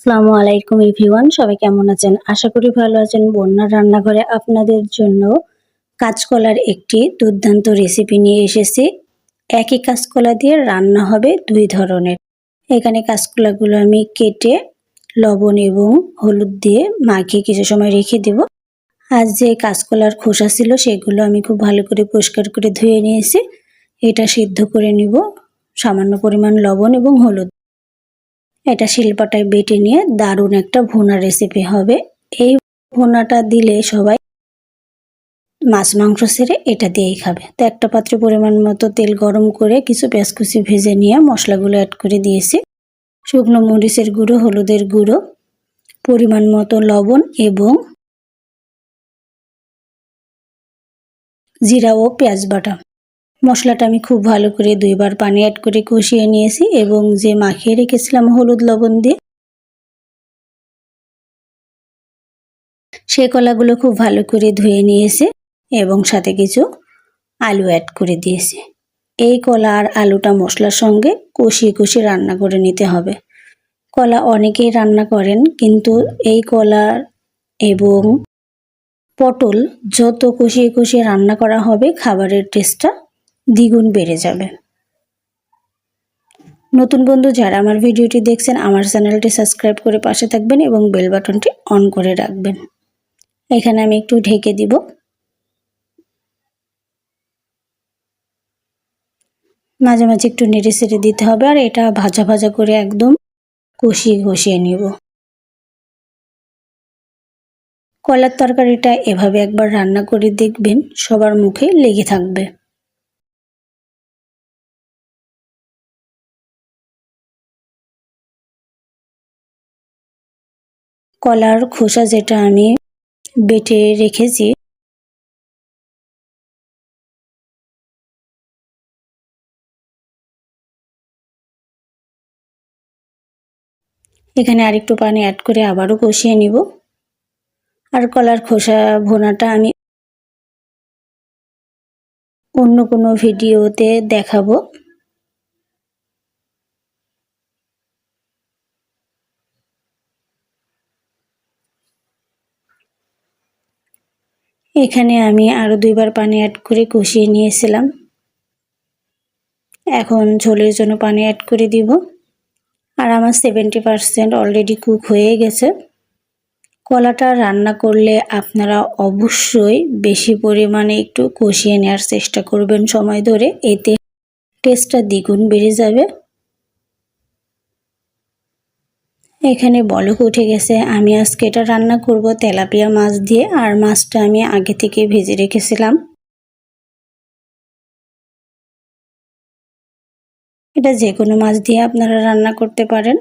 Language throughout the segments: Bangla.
আসসালামু আলাইকুম এভরিওয়ান, সবাই কেমন আছেন? আশা করি ভালো আছেন। বন্যার রান্নাঘরে আপনাদের জন্য কাঁচকলার একটি দুর্দান্ত রেসিপি নিয়ে এসেছি। একই কাঁচকলা দিয়ে রান্না হবে দুই ধরনের। এখানে কাঁচকলাগুলো আমি কেটে লবণ এবং হলুদ দিয়ে মাখিয়ে কিছু সময় রেখে দেব। আর যে কাঁচকলার খোসা ছিল সেগুলো আমি খুব ভালো করে পরিষ্কার করে ধুয়ে নিয়েছি। এটা সিদ্ধ করে নিব সামান্য পরিমাণ লবণ এবং হলুদ। এটা শিলপাটায় বেটে নিয়ে দারুণ একটা ভুনা রেসিপি হবে। এই ভুনাটা দিলে সবাই মাছ মাংস ছেড়ে এটা দিয়েই খাবে। তো একটা পাত্রে পরিমাণ মতো তেল গরম করে কিছু পেঁয়াজ কুচি ভেজে নিয়ে মশলাগুলো অ্যাড করে দিয়েছি। শুকনো মরিচের গুঁড়ো, হলুদের গুঁড়ো, পরিমাণ মতো লবণ এবং জিরা ও পেঁয়াজ বাটা। মশলাটা আমি খুব ভালো করে দুইবার পানি অ্যাড করে কষিয়ে নিয়েছি এবং যে মাখিয়ে রেখেছিলাম হলুদ লবণ দিয়ে সেই কলাগুলো খুব ভালো করে ধুয়ে নিয়েছে এবং সাথে কিছু আলু অ্যাড করে দিয়েছে। এই কলা আর আলুটা মশলার সঙ্গে কষিয়ে কষিয়ে রান্না করে নিতে হবে। কলা অনেকেই রান্না করেন, কিন্তু এই কলা এবং পটল যত কষিয়ে কষিয়ে রান্না করা হবে খাবারের টেস্টটা দ্বিগুণ বেড়ে যাবে। নতুন বন্ধু যারা আমার ভিডিওটি দেখছেন, আমার চ্যানেলটি সাবস্ক্রাইব করে পাশে থাকবেন এবং বেল বাটনটি অন করে রাখবেন। এখানে আমি একটু ঢেকে দিব। মাঝে মাঝে একটু নেড়ে ছেড়ে দিতে হবে আর এটা ভাজা ভাজা করে একদম কষিয়ে কষিয়ে নিব। কলার তরকারিটা এভাবে একবার রান্না করে দেখবেন, সবার মুখে লেগে থাকবে। কলার খোসা যেটা আমি বেটে রেখেছি এখানে আরেকটু পানি অ্যাড করে আবারও কষিয়ে নিব। আর কলার খোসা ভুনাটা আমি অন্য কোনো ভিডিওতে দেখাবো। এখানে আমি আরো দুইবার পানি অ্যাড করে কষিয়ে নিয়েছিলাম। এখন ঝোলের জন্য পানি অ্যাড করে দিব। আর আমার 70% অলরেডি কুক হয়ে গেছে। কলাটা রান্না করলে আপনারা অবশ্যই বেশি পরিমাণে একটু কষিয়ে নেওয়ার চেষ্টা করবেন সময় ধরে, এতে টেস্টটা দ্বিগুণ বেড়ে যাবে। এখানে বলক উঠে গেছে। আমি আজকে এটা রান্না করব তেলাপিয়া মাছ দিয়ে, আর মাছটা আমি আগে থেকে ভেজে রেখেছিলাম। এটা যে কোনো মাছ দিয়ে আপনারা রান্না করতে পারেন।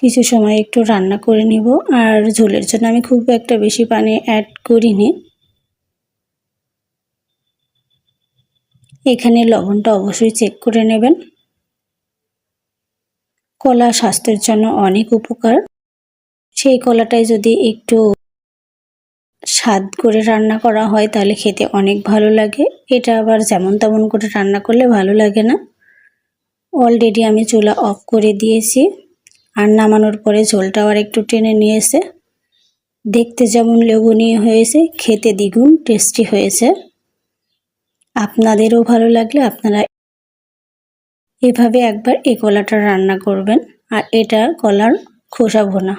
কিছু সময় একটু রান্না করে নিব। আর ঝোলের জন্য আমি খুব একটা বেশি পানি অ্যাড করিনি। এখানে লবণটা অবশ্যই চেক করে নেবেন। কলা স্বাস্থ্যের জন্য অনেক উপকার। সেই কলাটাই যদি একটু স্বাদ করে রান্না করা হয় তাহলে খেতে অনেক ভালো লাগে। এটা আবার যেমন তেমন করে রান্না করলে ভালো লাগে না। অলরেডি আমি চুলা অফ করে দিয়েছি। আর নামানোর পরে ঝোলটাও আর একটু টেনে নিয়েছে। দেখতে যেমন লোভনীয় হয়েছে, খেতে দ্বিগুণ টেস্টি হয়েছে। আপনাদেরও ভালো লাগলে আপনারা এভাবে একবার এই কলাটা রান্না করবেন। আর এটা কলার খোসা ভুনা।